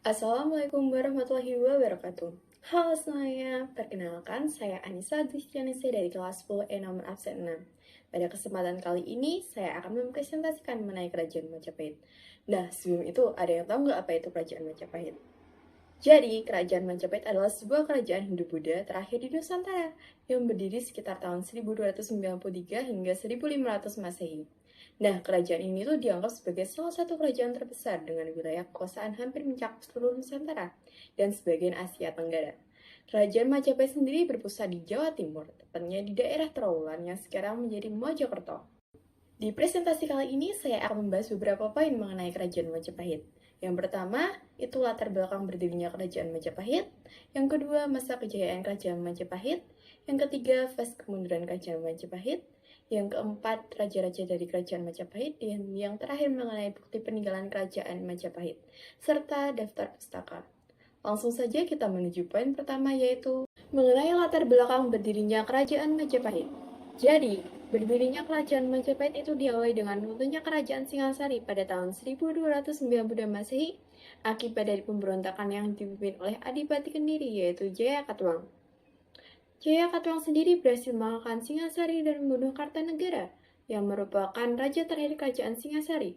Assalamualaikum warahmatullahi wabarakatuh. Halo semuanya, perkenalkan saya Anissa Dustianese dari kelas 10E nomor absen 6. Pada kesempatan kali ini, saya akan mempresentasikan mengenai Kerajaan Majapahit. Nah, sebelum itu, ada yang tahu nggak apa itu Kerajaan Majapahit? Jadi, Kerajaan Majapahit adalah sebuah kerajaan Hindu-Buddha terakhir di Nusantara yang berdiri sekitar tahun 1293 hingga 1500 Masehi. Nah, kerajaan ini tuh dianggap sebagai salah satu kerajaan terbesar dengan wilayah kekuasaan hampir mencakup seluruh Nusantara dan sebagian Asia Tenggara. Kerajaan Majapahit sendiri berpusat di Jawa Timur, tepatnya di daerah Trawulan yang sekarang menjadi Mojokerto. Di presentasi kali ini, saya akan membahas beberapa poin mengenai Kerajaan Majapahit. Yang pertama, itu latar belakang berdirinya Kerajaan Majapahit. Yang kedua, masa kejayaan Kerajaan Majapahit. Yang ketiga, fase kemunduran Kerajaan Majapahit. Yang keempat, raja-raja dari Kerajaan Majapahit. Dan yang terakhir mengenai bukti peninggalan Kerajaan Majapahit, serta daftar pustaka. Langsung saja kita menuju poin pertama, yaitu mengenai latar belakang berdirinya Kerajaan Majapahit. Jadi, berdirinya Kerajaan Majapahit itu diawali dengan runtuhnya Kerajaan Singasari pada tahun 1292 Masehi akibat dari pemberontakan yang dipimpin oleh Adipati Kendiri, yaitu Jaya Katuang. Jaya Katuang sendiri berhasil mengalahkan Singasari dan membunuh Kartanegara, yang merupakan raja terakhir Kerajaan Singasari.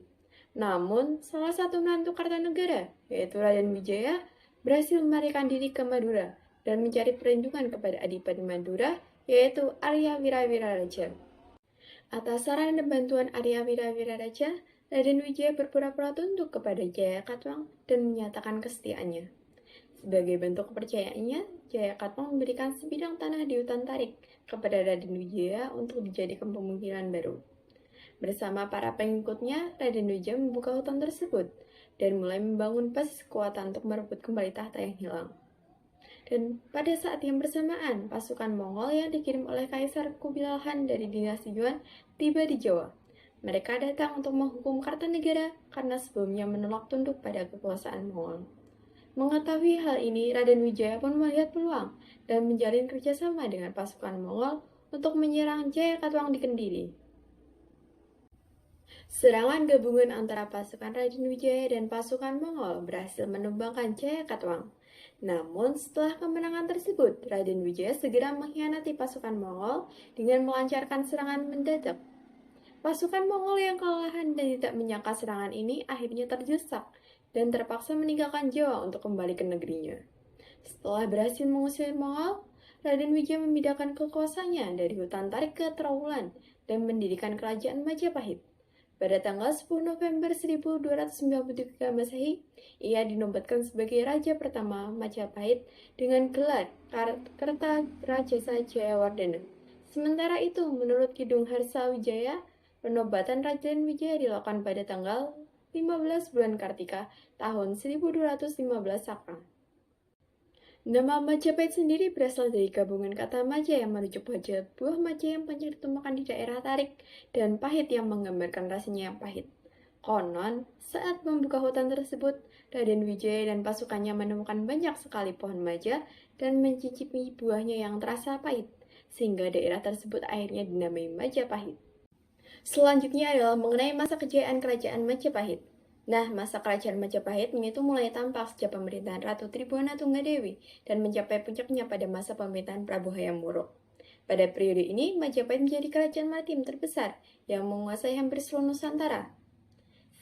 Namun, salah satu menantu Kartanegara, yaitu Raden Wijaya, berhasil melarikan diri ke Madura dan mencari perlindungan kepada Adipati Madura, yaitu Arya Wirawiraja. Atas saran dan bantuan Arya Wirawiraja, Raden Wijaya berpura-pura tunduk kepada Jaya Katuang dan menyatakan kesetiaannya. Sebagai bentuk kepercayaannya, Jaya Katuang memberikan sebidang tanah di hutan Tarik kepada Raden Wijaya untuk dijadikan pemukiman baru. Bersama para pengikutnya, Raden Wijaya membuka hutan tersebut dan mulai membangun basis kekuatan untuk merebut kembali tahta yang hilang. Dan pada saat yang bersamaan, pasukan Mongol yang dikirim oleh Kaisar Kubilai Khan dari dinasti Yuan tiba di Jawa. Mereka datang untuk menghukum Kartanegara karena sebelumnya menolak tunduk pada kekuasaan Mongol. Mengetahui hal ini, Raden Wijaya pun melihat peluang dan menjalin kerjasama dengan pasukan Mongol untuk menyerang Jaya Katuang di Kendiri. Serangan gabungan antara pasukan Raden Wijaya dan pasukan Mongol berhasil menumbangkan Jaya Katuang. Namun, setelah kemenangan tersebut, Raden Wijaya segera mengkhianati pasukan Mongol dengan melancarkan serangan mendadak. Pasukan Mongol yang kelelahan dan tidak menyangka serangan ini akhirnya terdesak dan terpaksa meninggalkan Jawa untuk kembali ke negerinya. Setelah berhasil mengusir Mongol, Raden Wijaya memindahkan kekuasaannya dari hutan Tarik ke Trawulan dan mendirikan kerajaan Majapahit. Pada tanggal 10 November 1293 Masehi, ia dinobatkan sebagai raja pertama Majapahit dengan gelar Kertajasa Jayawardena. Sementara itu, menurut Kidung Harsa Wijaya, penobatan Raden Wijaya dilakukan pada tanggal 15 bulan Kartika tahun 1215 Saka. Nama Majapahit sendiri berasal dari gabungan kata maja yang merujuk pada buah maja yang banyak ditemukan di daerah Tarik dan pahit yang menggambarkan rasanya yang pahit. Konon, saat membuka hutan tersebut, Raden Wijaya dan pasukannya menemukan banyak sekali pohon maja dan mencicipi buahnya yang terasa pahit, sehingga daerah tersebut akhirnya dinamai Majapahit. Selanjutnya adalah mengenai masa kejayaan Kerajaan Majapahit. Nah, masa Kerajaan Majapahit itu mulai tampak sejak pemerintahan Ratu Tribhuwana Tunggadewi dan mencapai puncaknya pada masa pemerintahan Prabu Hayam Wuruk. Pada periode ini, Majapahit menjadi kerajaan maritim terbesar yang menguasai hampir seluruh Nusantara.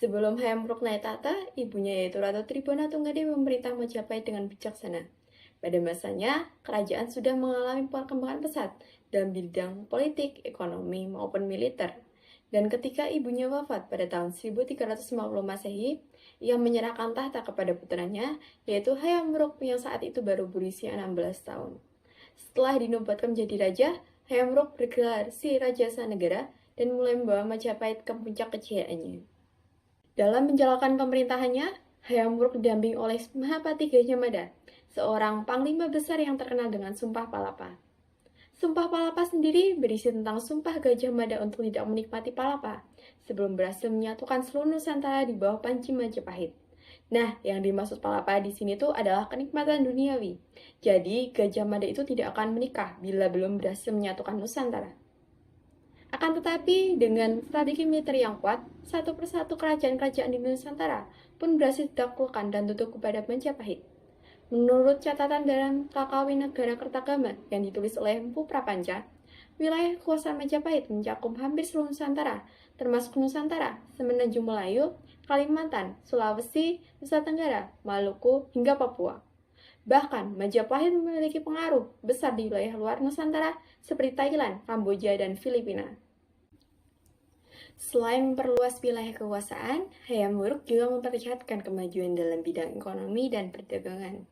Sebelum Hayam Wuruk naik tahta, ibunya yaitu Ratu Tribhuwana Tunggadewi memerintah Majapahit dengan bijaksana. Pada masanya, kerajaan sudah mengalami perkembangan pesat dalam bidang politik, ekonomi, maupun militer. Dan ketika ibunya wafat pada tahun 1350 Masehi, ia menyerahkan tahta kepada putranya, yaitu Hayam Wuruk yang saat itu baru berusia 16 tahun. Setelah dinobatkan menjadi raja, Hayam Wuruk bergelar Si Rajasa Negara dan mulai membawa Majapahit ke puncak kejayaannya. Dalam menjalankan pemerintahannya, Hayam Wuruk didampingi oleh Mahapati Gajah Mada, seorang panglima besar yang terkenal dengan Sumpah Palapa. Sumpah Palapa sendiri berisi tentang sumpah Gajah Mada untuk tidak menikmati palapa, sebelum berhasil menyatukan seluruh Nusantara di bawah panci Majapahit. Nah, yang dimaksud palapa di sini tuh adalah kenikmatan duniawi. Jadi, Gajah Mada itu tidak akan menikah bila belum berhasil menyatukan Nusantara. Akan tetapi, dengan strategi militer yang kuat, satu persatu kerajaan-kerajaan di Nusantara pun berhasil ditaklukkan dan tunduk kepada Majapahit. Menurut catatan dalam Kakawin Negara Kertagama yang ditulis oleh Empu Prapanca, wilayah kekuasaan Majapahit mencakup hampir seluruh Nusantara, termasuk Nusantara, Semenanjung Melayu, Kalimantan, Sulawesi, Nusa Tenggara, Maluku, hingga Papua. Bahkan, Majapahit memiliki pengaruh besar di wilayah luar Nusantara seperti Thailand, Kamboja, dan Filipina. Selain memperluas wilayah kekuasaan, Hayam Wuruk juga memperlihatkan kemajuan dalam bidang ekonomi dan perdagangan.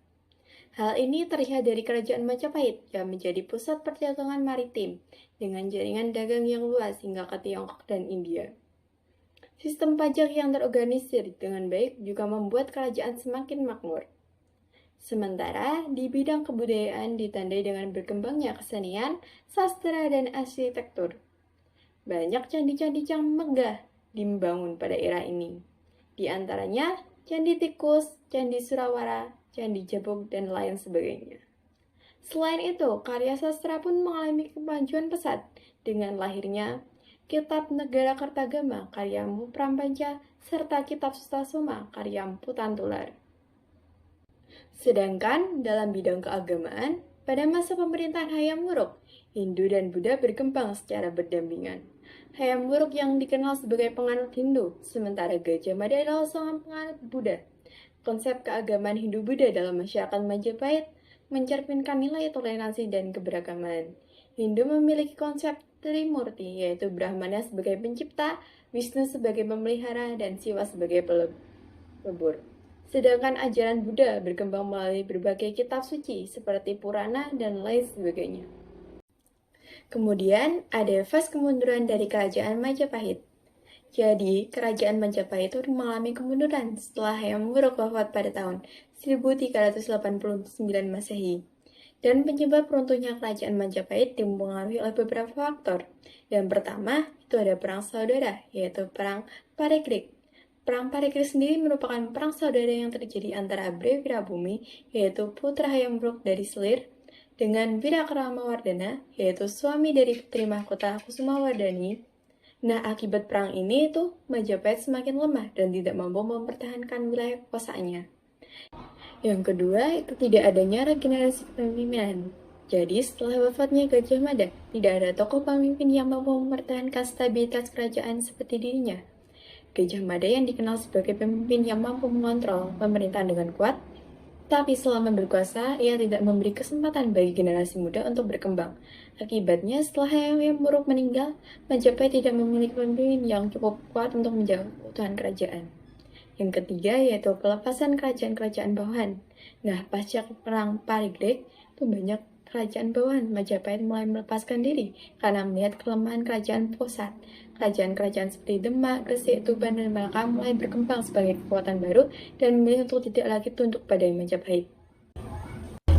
Hal ini terlihat dari Kerajaan Majapahit yang menjadi pusat perdagangan maritim dengan jaringan dagang yang luas hingga ke Tiongkok dan India. Sistem pajak yang terorganisir dengan baik juga membuat kerajaan semakin makmur. Sementara di bidang kebudayaan ditandai dengan berkembangnya kesenian, sastra, dan arsitektur. Banyak candi-candi yang megah dibangun pada era ini. Di antaranya Candi Tikus, Candi Surawara, Candi Jabuk, dan lain sebagainya. Selain itu, karya sastra pun mengalami kemajuan pesat dengan lahirnya Kitab Negara Kertagama karya Empu Prapanca serta Kitab Sustasoma karya Empu Tantular. Sedangkan dalam bidang keagamaan, pada masa pemerintahan Hayam Wuruk, Hindu dan Buddha berkembang secara berdampingan. Hayam Wuruk yang dikenal sebagai penganut Hindu, sementara Gajah Mada adalah seorang penganut Buddha. Konsep keagamaan Hindu-Buddha dalam masyarakat Majapahit mencerminkan nilai toleransi dan keberagaman. Hindu memiliki konsep Trimurti, yaitu Brahmana sebagai pencipta, Wisnu sebagai pemelihara, dan Siwa sebagai pelebur. Sedangkan ajaran Buddha berkembang melalui berbagai kitab suci seperti Purana dan lain sebagainya. Kemudian ada fase kemunduran dari Kerajaan Majapahit. Jadi, Kerajaan Majapahit itu mengalami kemunduran setelah Hayam Wuruk wafat pada tahun 1389 Masehi. Dan penyebab runtuhnya Kerajaan Majapahit dipengaruhi oleh beberapa faktor. Yang pertama, itu ada perang saudara, yaitu Perang Parikrik. Perang Parikrik sendiri merupakan perang saudara yang terjadi antara Bre Wirabumi, yaitu putra Hayam Wuruk dari Selir, dengan Wirakarmawardhana, yaitu suami dari Putri Mahkota Kusumawardhani. Nah, akibat perang ini Majapahit semakin lemah dan tidak mampu mempertahankan wilayah kekuasaannya. Yang kedua, itu tidak adanya regenerasi kepemimpinan. Jadi, setelah wafatnya Gajah Mada, tidak ada tokoh pemimpin yang mampu mempertahankan stabilitas kerajaan seperti dirinya. Gajah Mada yang dikenal sebagai pemimpin yang mampu mengontrol pemerintahan dengan kuat, tapi selama berkuasa, ia tidak memberi kesempatan bagi generasi muda untuk berkembang. Akibatnya, setelah Hayam Wuruk meninggal, Majapahit tidak memiliki pemimpin yang cukup kuat untuk menjaga keutuhan kerajaan. Yang ketiga yaitu pelepasan kerajaan-kerajaan bawahan. Nah, pasca perang Parikrik, banyak kerajaan bawahan Majapahit mulai melepaskan diri karena melihat kelemahan kerajaan pusat. Kerajaan-kerajaan seperti Demak, Gresik, Tuban, dan Malaka mulai berkembang sebagai kekuatan baru dan memilih untuk tidak lagi tunduk pada Majapahit.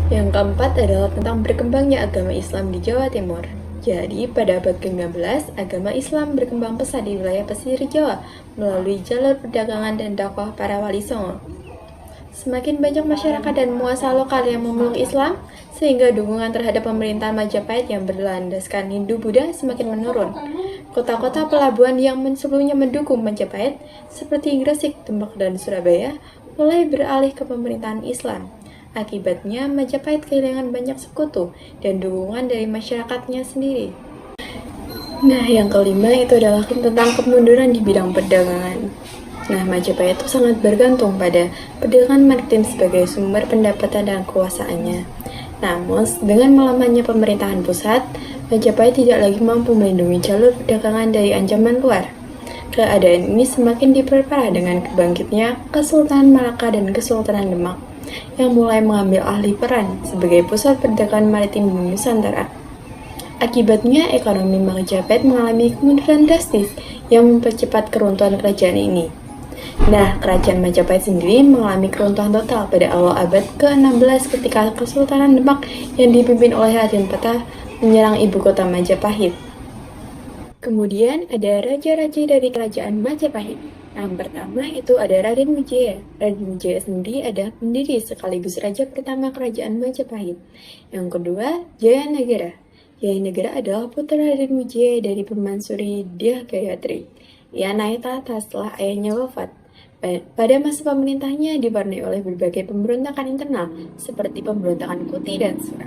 Yang keempat adalah tentang berkembangnya agama Islam di Jawa Timur. Jadi, pada abad ke-15, agama Islam berkembang pesat di wilayah pesisir Jawa melalui jalur perdagangan dan dakwah para wali songo. Semakin banyak masyarakat dan penguasa lokal yang memeluk Islam, sehingga dukungan terhadap pemerintahan Majapahit yang berlandaskan Hindu-Buddha semakin menurun. Kota-kota pelabuhan yang sebelumnya mendukung Majapahit, seperti Gresik, Demak, dan Surabaya, mulai beralih ke pemerintahan Islam. Akibatnya, Majapahit kehilangan banyak sekutu dan dukungan dari masyarakatnya sendiri. Nah, yang kelima itu adalah tentang kemunduran di bidang perdagangan. Nah, Majapahit itu sangat bergantung pada perdagangan maritim sebagai sumber pendapatan dan kekuasaannya. Namun, dengan melemahnya pemerintahan pusat, Majapahit tidak lagi mampu melindungi jalur perdagangan dari ancaman luar. Keadaan ini semakin diperparah dengan kebangkitnya Kesultanan Malaka dan Kesultanan Demak, yang mulai mengambil alih peran sebagai pusat perdagangan maritim di Nusantara. Akibatnya, ekonomi Majapahit mengalami kemunduran drastis yang mempercepat keruntuhan kerajaan ini. Nah, kerajaan Majapahit sendiri mengalami keruntuhan total pada awal abad ke-16 ketika Kesultanan Demak yang dipimpin oleh Raden Patah menyerang ibu kota Majapahit. Kemudian ada raja-raja dari kerajaan Majapahit. Yang pertama itu ada Raden Wijaya. Raden Wijaya sendiri adalah pendiri sekaligus raja pertama kerajaan Majapahit. Yang kedua, Jayanagara. Jayanagara adalah putra Raden Wijaya dari Permaisuri Dyah Gayatri. Ia naik tahta setelah ayahnya wafat. Pada masa pemerintahnya diwarnai oleh berbagai pemberontakan internal, seperti pemberontakan Kuti dan Sura.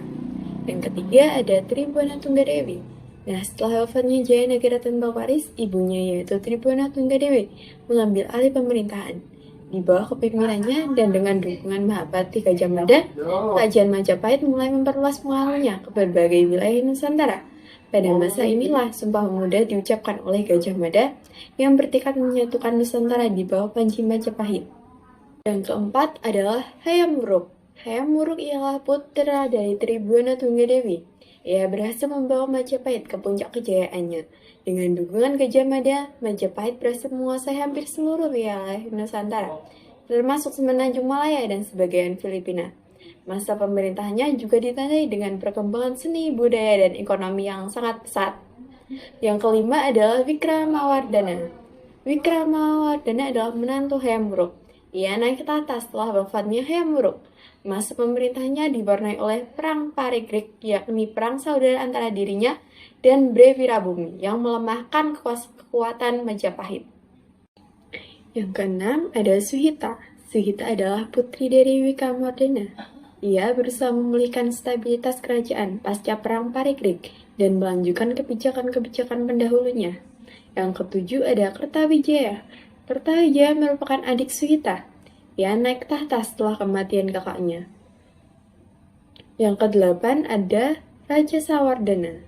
Yang ketiga ada Tribhuwana Tunggadewi. Nah, setelah wafatnya Jaya Negara Tanpawaris, ibunya yaitu Tribhuwana Tunggadewi mengambil alih pemerintahan. Di bawah kepemimpinannya dan dengan dukungan Mahapati Gajah Mada, Kerajaan Majapahit mulai memperluas pengaruhnya ke berbagai wilayah Nusantara. Pada masa inilah Sumpah Pemuda diucapkan oleh Gajah Mada yang bertekad menyatukan Nusantara di bawah Panji Majapahit. Yang keempat adalah Hayam Wuruk. Hayam Wuruk ialah putra dari Tribhuwana Tunggadewi. Ia berhasil membawa Majapahit ke puncak kejayaannya. Dengan dukungan Gajah Mada, Majapahit berhasil menguasai hampir seluruh wilayah Nusantara, termasuk Semenanjung Malaya dan sebagian Filipina. Masa pemerintahannya juga ditandai dengan perkembangan seni, budaya, dan ekonomi yang sangat pesat. Yang kelima adalah Wikramawardhana. Wikramawardhana adalah menantu Hayam Wuruk. Ia naik ke tahta setelah wafatnya Hayam Wuruk. Masa pemerintahannya diwarnai oleh Perang Parigrik, yakni perang saudara antara dirinya dan Bre Wirabumi yang melemahkan kekuatan Majapahit. Yang keenam ada Suhita. Suhita adalah putri dari Wikramawardhana. Ia berusaha memulihkan stabilitas kerajaan pasca Perang Parigrik dan melanjutkan kebijakan-kebijakan pendahulunya. Yang ketujuh ada Kertawijaya. Kertawijaya merupakan adik Suhita. Ia naik tahta setelah kematian kakaknya. Yang kedelapan ada Raja Sawardhana.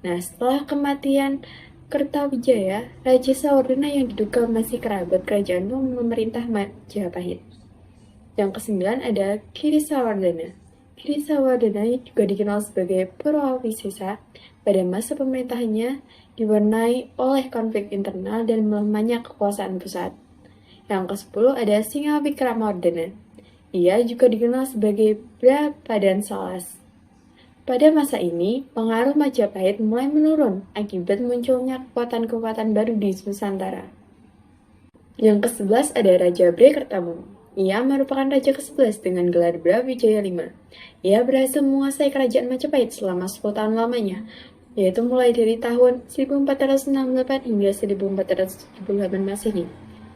Nah, setelah kematian Kertawijaya, Raja Sawardhana yang diduga masih kerabat kerajaan memerintah Majapahit. Yang kesembilan ada Giri Sawardhana. Giri Sawardhana juga dikenal sebagai Purwawisesa. Pada masa pemerintahannya diwarnai oleh konflik internal dan melemahnya kekuasaan pusat. Yang ke-10 ada Singa Wikramawardhana. Ia juga dikenal sebagai Prapadan Salas. Pada masa ini, pengaruh Majapahit mulai menurun akibat munculnya kekuatan-kekuatan baru di Nusantara. Yang ke-11 ada Raja Bre Kertabumi. Ia merupakan raja ke-11 dengan gelar Brawijaya V. Ia berhasil menguasai kerajaan Majapahit selama 10 tahun lamanya, yaitu mulai dari tahun 1468 hingga 1478 Masehi.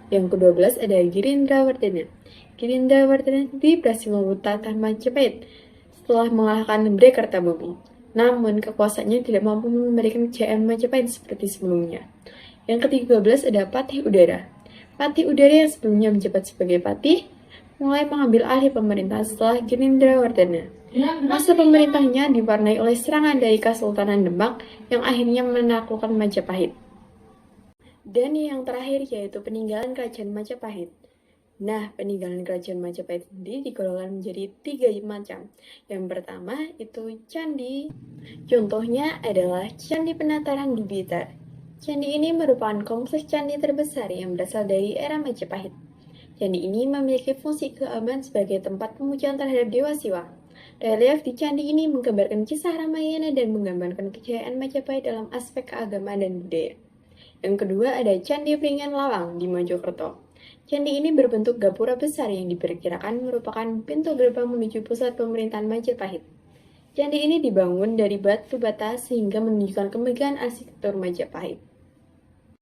Yang ke-12 ada Girindrawardhana. Girindrawardhana berhasil merebut tahta Majapahit setelah mengalahkan Bre Kertabumi. Namun, kekuasaannya tidak mampu memberikan kejayaan Majapahit seperti sebelumnya. Yang ke-13 ada Patih Udara. Patih Udara yang sebelumnya menjabat sebagai patih, mulai mengambil alih pemerintahan setelah Girindrawardhana. Masa pemerintahnya diwarnai oleh serangan dari Kesultanan Demak yang akhirnya menaklukkan Majapahit. Dan yang terakhir yaitu peninggalan Kerajaan Majapahit. Nah, peninggalan Kerajaan Majapahit sendiri digolongkan menjadi 3 macam. Yang pertama itu candi. Contohnya adalah Candi Penataran di Blitar. Candi ini merupakan kompleks candi terbesar yang berasal dari era Majapahit. Candi ini memiliki fungsi keamanan sebagai tempat pemujaan terhadap Dewa Siwa. Relief di candi ini menggambarkan kisah Ramayana dan menggambarkan kejayaan Majapahit dalam aspek keagamaan dan budaya. Yang kedua ada Candi Pringgan Lawang di Mojokerto. Candi ini berbentuk gapura besar yang diperkirakan merupakan pintu gerbang menuju pusat pemerintahan Majapahit. Candi ini dibangun dari batu bata sehingga menunjukkan kemegahan arsitektur Majapahit.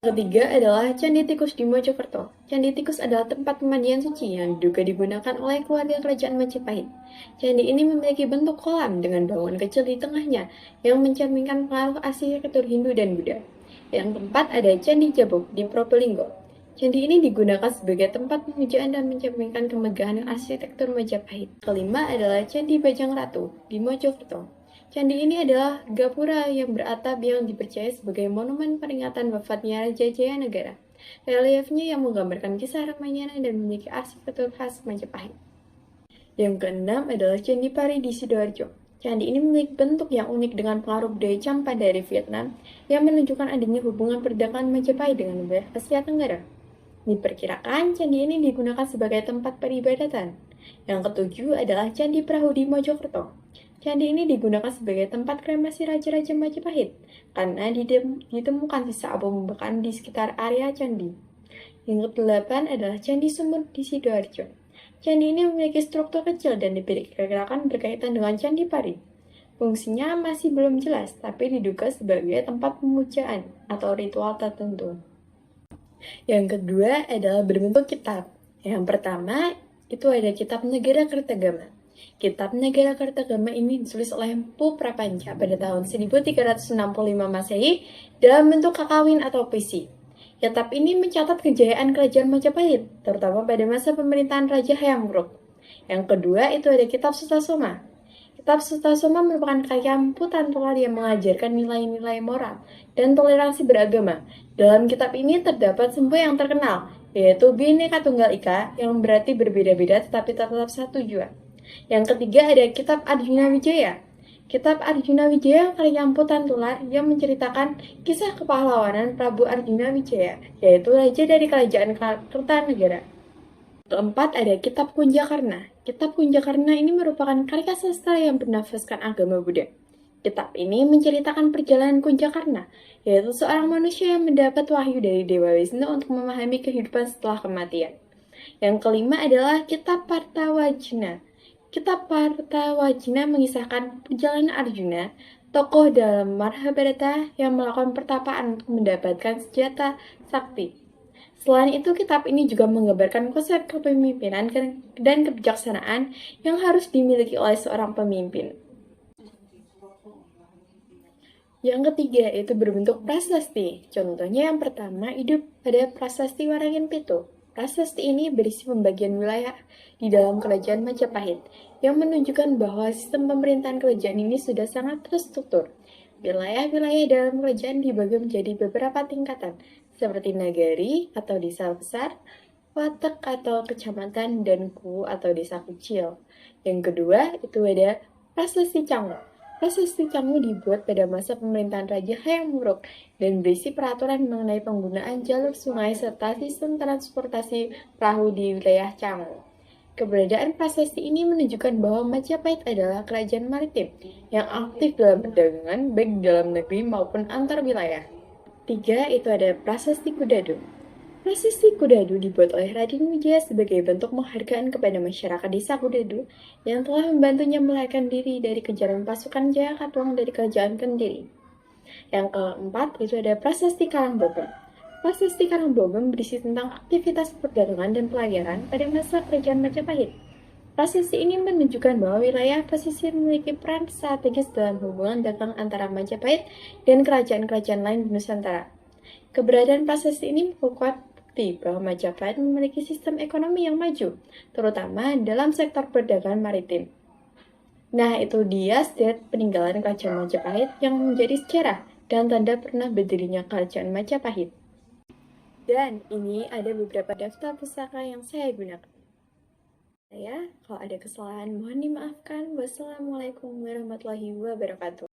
Ketiga adalah Candi Tikus di Mojokerto. Candi Tikus adalah tempat pemandian suci yang diduga digunakan oleh keluarga kerajaan Majapahit. Candi ini memiliki bentuk kolam dengan bangunan kecil di tengahnya yang mencerminkan pengaruh arsitektur Hindu dan Buddha. Yang keempat ada Candi Jabuk di Probolinggo. Candi ini digunakan sebagai tempat pemujaan dan mencerminkan kemegahan arsitektur Majapahit. Kelima adalah Candi Bajang Ratu di Mojokerto. Candi ini adalah gapura yang beratap yang dipercaya sebagai monumen peringatan wafatnya Raja Jayanagara. Reliefnya yang menggambarkan kisah Ramayana dan memiliki arsitektur khas Majapahit. Yang keenam adalah Candi Pari di Sidoarjo. Candi ini memiliki bentuk yang unik dengan pengaruh budaya Champa dari Vietnam yang menunjukkan adanya hubungan perdagangan Majapahit dengan wilayah Asia Tenggara. Diperkirakan candi ini digunakan sebagai tempat peribadatan. Yang ketujuh adalah Candi Perahu di Mojokerto. Candi ini digunakan sebagai tempat kremasi raja-raja Majapahit karena ditemukan sisa abu membakar di sekitar area candi. Yang kedelapan adalah Candi Sumur di Sidoarjo. Candi ini memiliki struktur kecil dan diperkirakan berkaitan dengan Candi Pari. Fungsinya masih belum jelas, tapi diduga sebagai tempat pemujaan atau ritual tertentu. Yang kedua adalah berbentuk kitab. Yang pertama, itu ada Kitab Negara Kertagama. Kitab Negara Kertagama ini ditulis oleh Empu Prapanca pada tahun 1365 Masehi dalam bentuk kakawin atau puisi. Kitab ini mencatat kejayaan kerajaan Majapahit, terutama pada masa pemerintahan Raja Hayam Wuruk. Yang kedua, itu ada Kitab Sutasoma. Kitab Sutasoma merupakan karya Empu Tantulal yang mengajarkan nilai-nilai moral dan toleransi beragama. Dalam kitab ini terdapat semboh yang terkenal, yaitu Bhinneka Tunggal Ika, yang berarti berbeda-beda tetapi tetap satu jua. Yang ketiga ada Kitab Arjuna Wijaya. Kitab Arjuna Wijaya karya Empu Tantulal yang menceritakan kisah kepahlawanan Prabu Arjuna Wijaya, yaitu raja dari kerajaan Kertanegara. Keempat ada Kitab Kunjakarna. Kitab Kunjakarna ini merupakan karya sastra yang bernafaskan agama Buddha. Kitab ini menceritakan perjalanan Kunjakarna, yaitu seorang manusia yang mendapat wahyu dari Dewa Wisnu untuk memahami kehidupan setelah kematian. Yang kelima adalah Kitab Partawajina. Kitab Partawajina mengisahkan perjalanan Arjuna, tokoh dalam Mahabharata yang melakukan pertapaan untuk mendapatkan senjata sakti. Selain itu, kitab ini juga menggambarkan konsep kepemimpinan dan kebijaksanaan yang harus dimiliki oleh seorang pemimpin. Yang ketiga itu berbentuk prasasti. Contohnya yang pertama hidup pada Prasasti Waringin Pitu. Prasasti ini berisi pembagian wilayah di dalam kerajaan Majapahit yang menunjukkan bahwa sistem pemerintahan kerajaan ini sudah sangat terstruktur. Wilayah-wilayah dalam kerajaan dibagi menjadi beberapa tingkatan, seperti nagari atau desa besar, watek atau kecamatan, dan ku atau desa kecil. Yang kedua itu ada Prasasti Canggu. Prasasti Canggu dibuat pada masa pemerintahan Raja Hayam Wuruk dan berisi peraturan mengenai penggunaan jalur sungai serta sistem transportasi perahu di wilayah Canggu. Keberadaan prasasti ini menunjukkan bahwa Majapahit adalah kerajaan maritim yang aktif dalam perdagangan baik di dalam negeri maupun antar wilayah. 3. Itu ada Prasasti Kudadu. Prasasti Kudadu dibuat oleh Raden Wijaya sebagai bentuk penghargaan kepada masyarakat desa Kudadu yang telah membantunya melarikan diri dari kejaran pasukan Jayakatwang dari kerajaan Kendiri. Yang keempat itu ada Prasasti Karangbogem. Prasasti Karangbogem berisi tentang aktivitas perdagangan dan pelayaran pada masa kerajaan Majapahit. Prasasti ini menunjukkan bahwa wilayah pesisir memiliki peran strategis dalam hubungan dagang antara Majapahit dan kerajaan-kerajaan lain di Nusantara. Keberadaan prasasti ini memperkuat bahwa Majapahit memiliki sistem ekonomi yang maju, terutama dalam sektor perdagangan maritim. Nah, itu dia state peninggalan kerajaan Majapahit yang menjadi sejarah dan tanda pernah berdirinya kerajaan Majapahit. Dan ini ada beberapa daftar pusaka yang saya gunakan. Kalau ada kesalahan mohon dimaafkan. Wassalamualaikum warahmatullahi wabarakatuh.